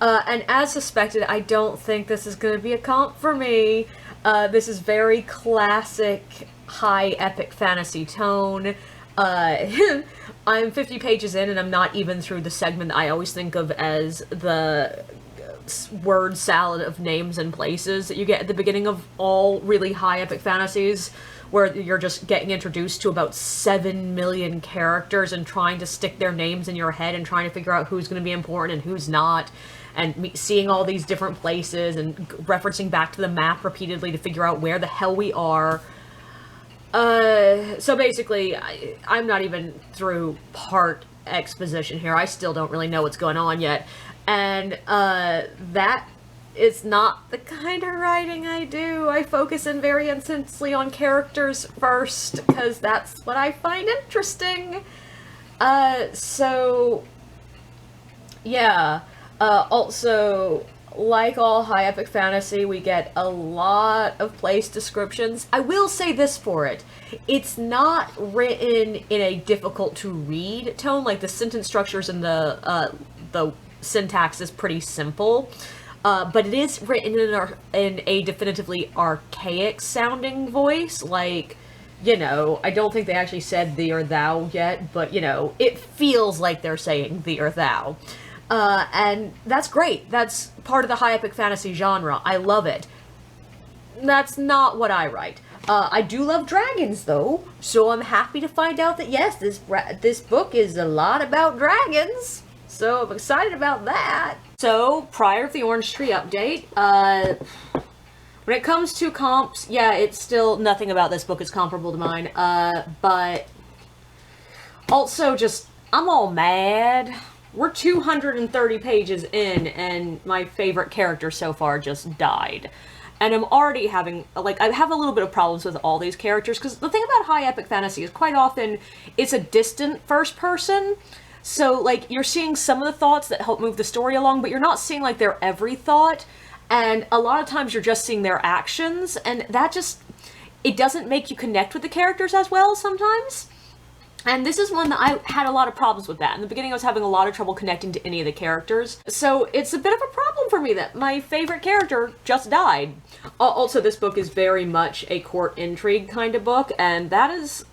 and as suspected, I don't think this is going to be a comp for me. This is very classic high epic fantasy tone. I'm 50 pages in and I'm not even through the segment I always think of as the word salad of names and places that you get at the beginning of all really high epic fantasies, where you're just getting introduced to about 7 million characters and trying to stick their names in your head and trying to figure out who's going to be important and who's not, and seeing all these different places and referencing back to the map repeatedly to figure out where the hell we are. So basically, I'm not even through part exposition here. I still don't really know what's going on yet. And, that is not the kind of writing I do. I focus in very intensely on characters first, because that's what I find interesting. So, yeah. Also, like all high epic fantasy, we get a lot of place descriptions. I will say this for it. It's not written in a difficult to read tone. Like, the sentence structures and the syntax is pretty simple. But it is written in a definitively archaic sounding voice. Like, you know, I don't think they actually said thee or thou yet, but, you know, it feels like they're saying thee or thou. And that's great. That's part of the high epic fantasy genre. I love it. That's not what I write. I do love dragons, though, so I'm happy to find out that, yes, this book is a lot about dragons. So I'm excited about that. So, Prior of the Orange Tree update. When it comes to comps, yeah, it's still nothing about this book is comparable to mine. But also just, I'm all mad. We're 230 pages in, and my favorite character so far just died. And I'm already having, like, I have a little bit of problems with all these characters, because the thing about high epic fantasy is quite often it's a distant first person. So, like, you're seeing some of the thoughts that help move the story along, but you're not seeing, like, their every thought. And a lot of times you're just seeing their actions, and that just, it doesn't make you connect with the characters as well sometimes. And this is one that I had a lot of problems with that. In the beginning, I was having a lot of trouble connecting to any of the characters. So it's a bit of a problem for me that my favorite character just died. Also, this book is very much a court intrigue kind of book, and that is...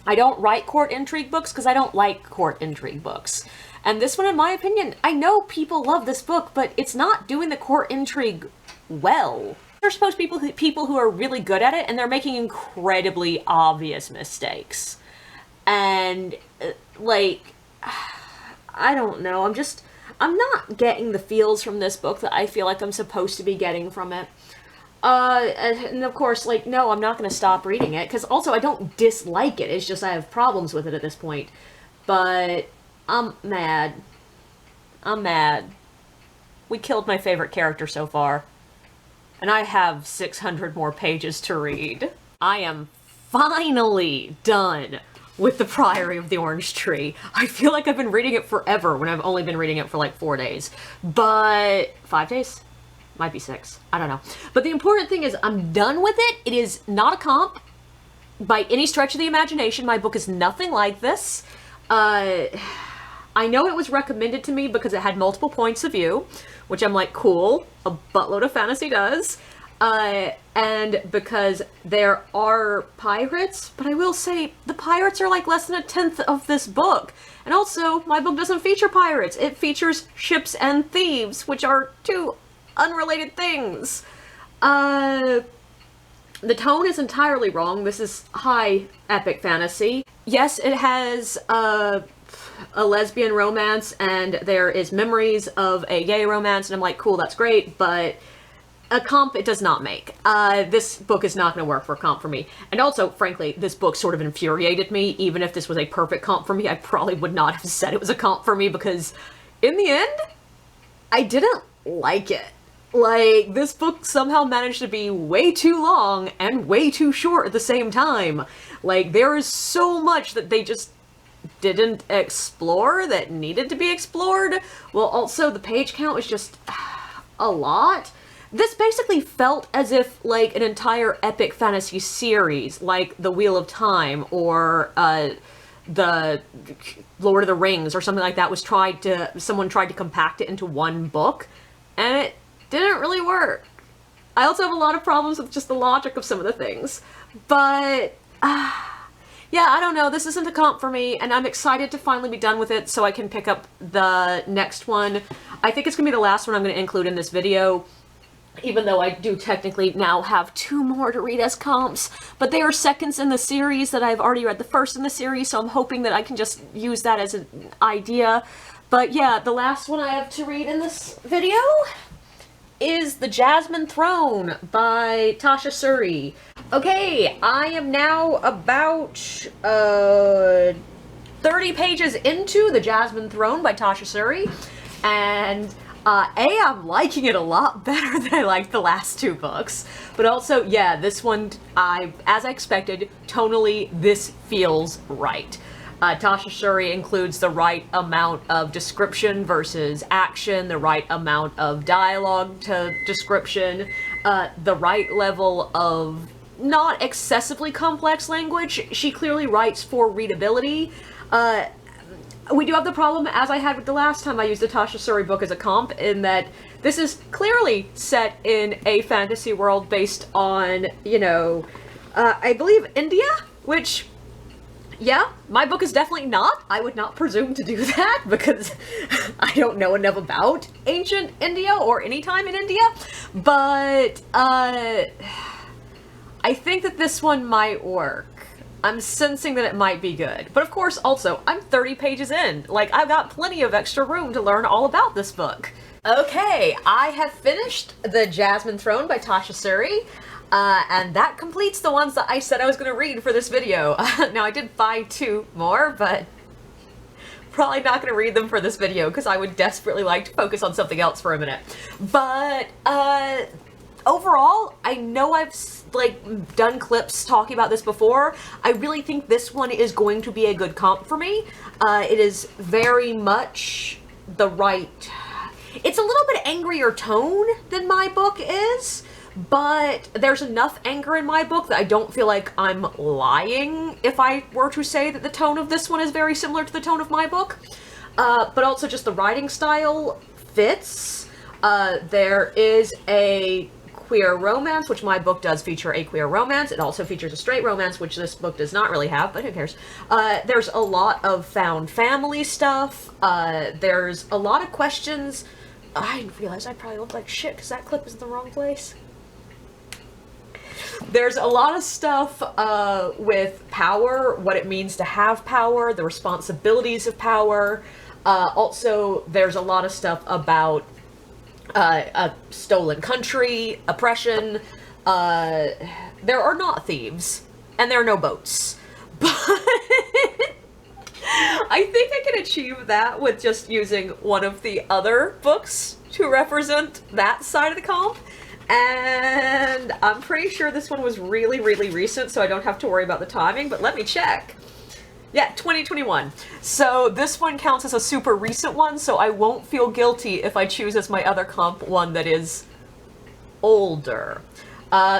I don't write court intrigue books because I don't like court intrigue books. And this one, in my opinion, I know people love this book, but it's not doing the court intrigue well. There's supposed to be people who are really good at it, and they're making incredibly obvious mistakes. And, like, I don't know, I'm not getting the feels from this book that I feel like I'm supposed to be getting from it. And of course, like, no, I'm not going to stop reading it, because also I don't dislike it, it's just I have problems with it at this point. But, I'm mad. I'm mad. We killed my favorite character so far. And I have 600 more pages to read. I am finally done with the Priory of the Orange Tree. I feel like I've been reading it forever when I've only been reading it for like 4 days. But 5 days? Might be 6. I don't know. But the important thing is I'm done with it. It is not a comp by any stretch of the imagination. My book is nothing like this. I know it was recommended to me because it had multiple points of view, which I'm like, cool, a buttload of fantasy does. And because there are pirates, but I will say the pirates are like less than 1/10 of this book. And also, my book doesn't feature pirates. It features ships and thieves, which are 2 unrelated things. The tone is entirely wrong. This is high epic fantasy. Yes, it has a lesbian romance, and there is memories of a gay romance, and I'm like, cool, that's great, but a comp it does not make. This book is not going to work for a comp for me. And also, frankly, this book sort of infuriated me. Even if this was a perfect comp for me, I probably would not have said it was a comp for me, because in the end, I didn't like it. Like, this book somehow managed to be way too long and way too short at the same time. Like, there is so much that they just didn't explore that needed to be explored. Well, also, the page count was just a lot. This basically felt as if, like, an entire epic fantasy series, like The Wheel of Time, or, the Lord of the Rings, or something like that, someone tried to compact it into one book, and it didn't really work. I also have a lot of problems with just the logic of some of the things, but, yeah, I don't know, this isn't a comp for me, and I'm excited to finally be done with it so I can pick up the next one. I think it's gonna be the last one I'm gonna include in this video, even though I do technically now have 2 more to read as comps, but they are seconds in the series that I've already read the first in the series, so I'm hoping that I can just use that as an idea. But yeah, the last one I have to read in this video is The Jasmine Throne by Tasha Suri. Okay, I am now about 30 pages into The Jasmine Throne by Tasha Suri, and I'm liking it a lot better than I liked the last 2 books. But also, yeah, this one, as I expected, tonally, this feels right. Tasha Suri includes the right amount of description versus action, the right amount of dialogue to description, the right level of not excessively complex language. She clearly writes for readability. We do have the problem, as I had with the last time I used a Tasha Suri book as a comp, in that this is clearly set in a fantasy world based on, you know, I believe India, which, yeah, my book is definitely not. I would not presume to do that, because I don't know enough about ancient India or any time in India, but, I think that this one might work. I'm sensing that it might be good. But of course, also, I'm 30 pages in. Like, I've got plenty of extra room to learn all about this book. Okay, I have finished The Jasmine Throne by Tasha Suri, and that completes the ones that I said I was going to read for this video. Now, I did find 2 more, but probably not going to read them for this video, because I would desperately like to focus on something else for a minute. But, overall, I know I've, like, done clips talking about this before. I really think this one is going to be a good comp for me. It is very much the right... It's a little bit angrier tone than my book is, but there's enough anger in my book that I don't feel like I'm lying if I were to say that the tone of this one is very similar to the tone of my book. But also just the writing style fits. There is a queer romance, which my book does feature a queer romance. It also features a straight romance, which this book does not really have, but who cares? There's a lot of found family stuff. There's a lot of questions. I didn't realize I probably look like shit because that clip is in the wrong place. There's a lot of stuff with power, what it means to have power, the responsibilities of power. Also, there's a lot of stuff about a stolen country, oppression. There are not thieves, and there are no boats. But I think I can achieve that with just using one of the other books to represent that side of the comp. And I'm pretty sure this one was really, really recent, so I don't have to worry about the timing, but let me check. Yeah, 2021. So this one counts as a super recent one, so I won't feel guilty if I choose as my other comp one that is older.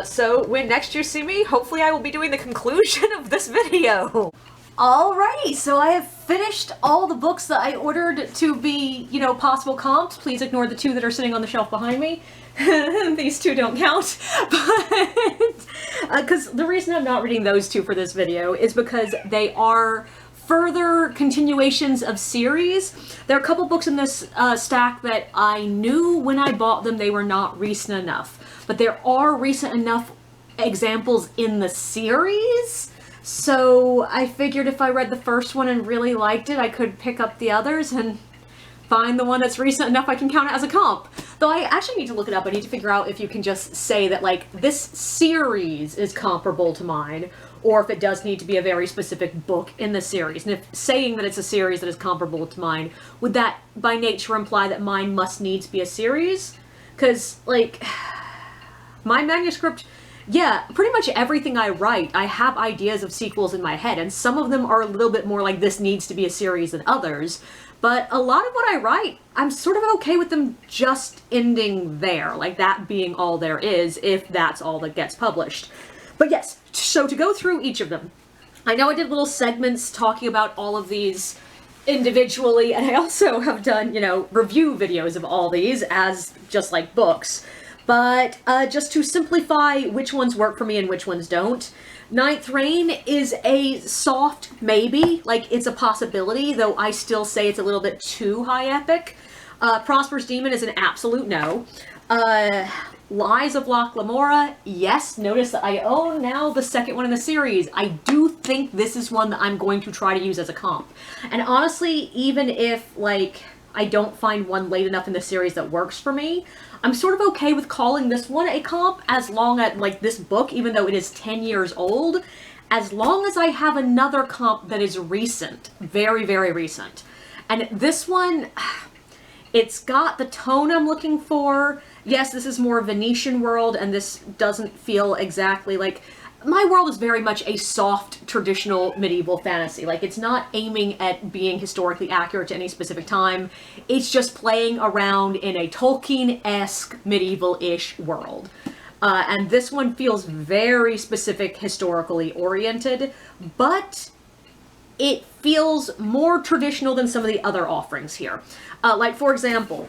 So when next you see me, hopefully I will be doing the conclusion of this video. Alrighty, so I have finished all the books that I ordered to be, you know, possible comps. Please ignore the two that are sitting on the shelf behind me. These two don't count. But, because the reason I'm not reading those two for this video is because they are further continuations of series. There are a couple books in this stack that I knew when I bought them they were not recent enough. But there are recent enough examples in the series. So I figured if I read the first one and really liked it, I could pick up the others and find the one that's recent enough I can count it as a comp. Though I actually need to look it up. I need to figure out if you can just say that, like, this series is comparable to mine, or if it does need to be a very specific book in the series. And if saying that it's a series that is comparable to mine, would that by nature imply that mine must needs be a series? Because, like, my manuscript... Yeah, pretty much everything I write, I have ideas of sequels in my head, and some of them are a little bit more like this needs to be a series than others, but a lot of what I write, I'm sort of okay with them just ending there, like that being all there is, if that's all that gets published. But yes, so to go through each of them, I know I did little segments talking about all of these individually, and I also have done, you know, review videos of all these as just like books. But just to simplify which ones work for me and which ones don't, Ninth Reign is a soft maybe, like it's a possibility, though I still say it's a little bit too high epic. Prosper's Demon is an absolute no. Lies of Locke Lamora, yes, notice that I own now the second one in the series. I do think this is one that I'm going to try to use as a comp. And honestly, even if, like, I don't find one late enough in the series that works for me, I'm sort of okay with calling this one a comp as long as, like, this book, even though it is 10 years old, as long as I have another comp that is recent. Very, very recent. And this one, it's got the tone I'm looking for. Yes, this is more Venetian world, and this doesn't feel exactly like... My world is very much a soft, traditional medieval fantasy. Like, it's not aiming at being historically accurate to any specific time. It's just playing around in a Tolkien-esque, medieval-ish world. And this one feels very specific, historically oriented, but it feels more traditional than some of the other offerings here. Like, for example,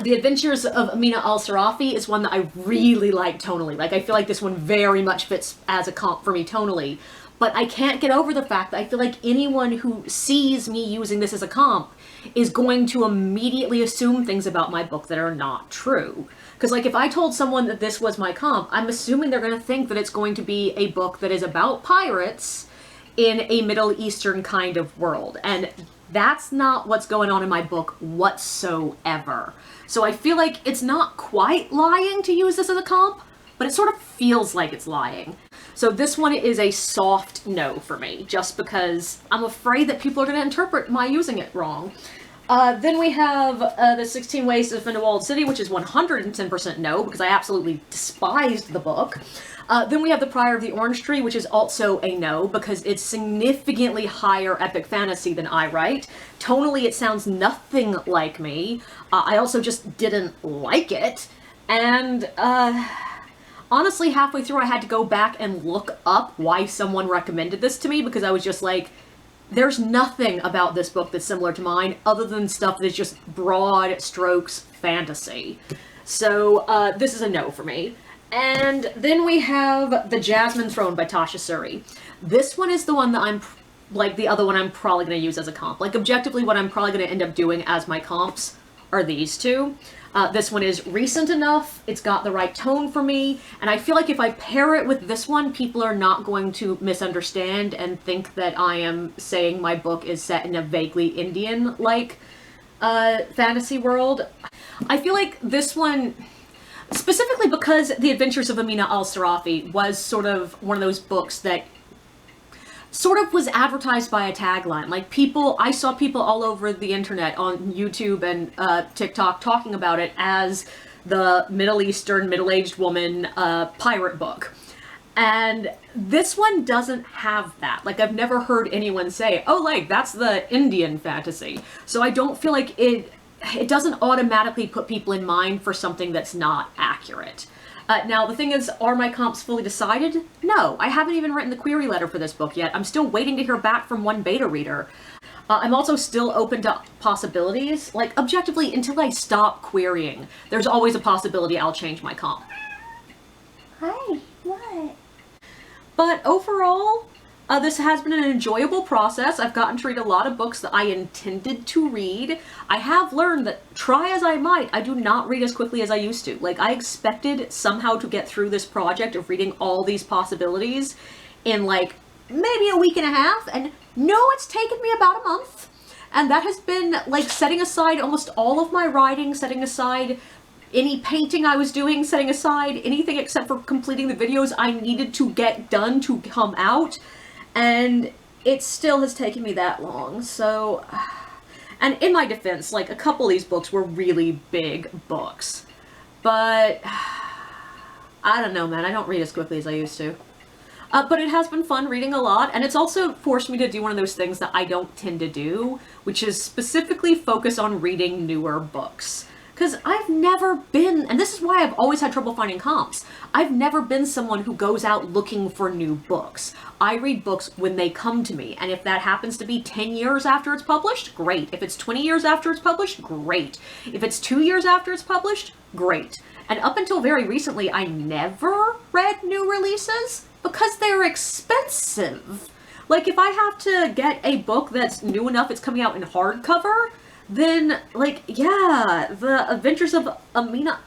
The Adventures of Amina al-Sirafi is one that I really like tonally. Like, I feel like this one very much fits as a comp for me tonally. But I can't get over the fact that I feel like anyone who sees me using this as a comp is going to immediately assume things about my book that are not true. Because, like, if I told someone that this was my comp, I'm assuming they're going to think that it's going to be a book that is about pirates in a Middle Eastern kind of world. And that's not what's going on in my book whatsoever. So I feel like it's not quite lying to use this as a comp, but it sort of feels like it's lying. So this one is a soft no for me, just because I'm afraid that people are going to interpret my using it wrong. Then we have the 16 Ways to Defend a Walled City, which is 110% no, because I absolutely despised the book. Then we have The Prior of the Orange Tree, which is also a no, because it's significantly higher epic fantasy than I write. Tonally, it sounds nothing like me. I also just didn't like it. And, honestly, halfway through, I had to go back and look up why someone recommended this to me, because I was just like, there's nothing about this book that's similar to mine, other than stuff that's just broad strokes fantasy. So, this is a no for me. And then we have The Jasmine Throne by Tasha Suri. This one is the one that I'm, like the other one I'm probably going to use as a comp. Like, objectively, what I'm probably going to end up doing as my comps are these two. This one is recent enough, it's got the right tone for me, and I feel like if I pair it with this one, people are not going to misunderstand and think that I am saying my book is set in a vaguely Indian-like fantasy world. I feel like this one... Specifically because The Adventures of Amina al-Sirafi was sort of one of those books that sort of was advertised by a tagline. Like, I saw people all over the internet on YouTube and TikTok talking about it as the Middle Eastern middle-aged woman pirate book. And this one doesn't have that. Like, I've never heard anyone say, oh, like, that's the Indian fantasy. So I don't feel like it doesn't automatically put people in mind for something that's not accurate. Now, the thing is, are my comps fully decided? No, I haven't even written the query letter for this book yet. I'm still waiting to hear back from one beta reader. I'm also still open to possibilities. Like, objectively, until I stop querying, there's always a possibility I'll change my comp. Hi, what? But overall, this has been an enjoyable process. I've gotten to read a lot of books that I intended to read. I have learned that, try as I might, I do not read as quickly as I used to. Like, I expected somehow to get through this project of reading all these possibilities in, like, maybe a week and a half, and no, it's taken me about a month. And that has been, like, setting aside almost all of my writing, setting aside any painting I was doing, setting aside anything except for completing the videos I needed to get done to come out. And it still has taken me that long, so... And in my defense, like, a couple of these books were really big books. But... I don't know, man. I don't read as quickly as I used to. But it has been fun reading a lot, and it's also forced me to do one of those things that I don't tend to do, which is specifically focus on reading newer books. Because I've never been, and this is why I've always had trouble finding comps, I've never been someone who goes out looking for new books. I read books when they come to me, and if that happens to be 10 years after it's published, great. If it's 20 years after it's published, great. If it's 2 years after it's published, great. And up until very recently, I never read new releases because they're expensive. Like, if I have to get a book that's new enough it's coming out in hardcover, then, like, yeah, the Adventures of Amina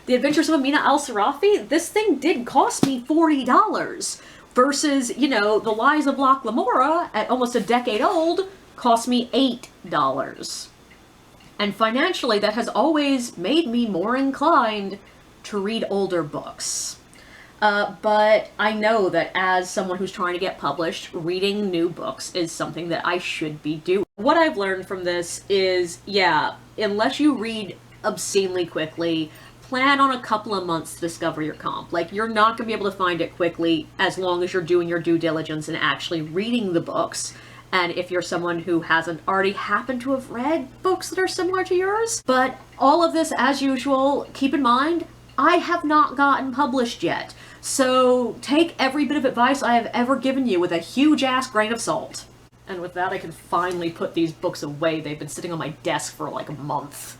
al-Sirafi, this thing did cost me $40 versus, you know, The Lies of Locke Lamora, at almost a decade old, cost me $8. And financially, that has always made me more inclined to read older books. But I know that as someone who's trying to get published, reading new books is something that I should be doing. What I've learned from this is, yeah, unless you read obscenely quickly, plan on a couple of months to discover your comp. Like, you're not going to be able to find it quickly as long as you're doing your due diligence and actually reading the books. And if you're someone who hasn't already happened to have read books that are similar to yours. But all of this, as usual, keep in mind, I have not gotten published yet. So take every bit of advice I have ever given you with a huge-ass grain of salt. And with that, I can finally put these books away. They've been sitting on my desk for like a month.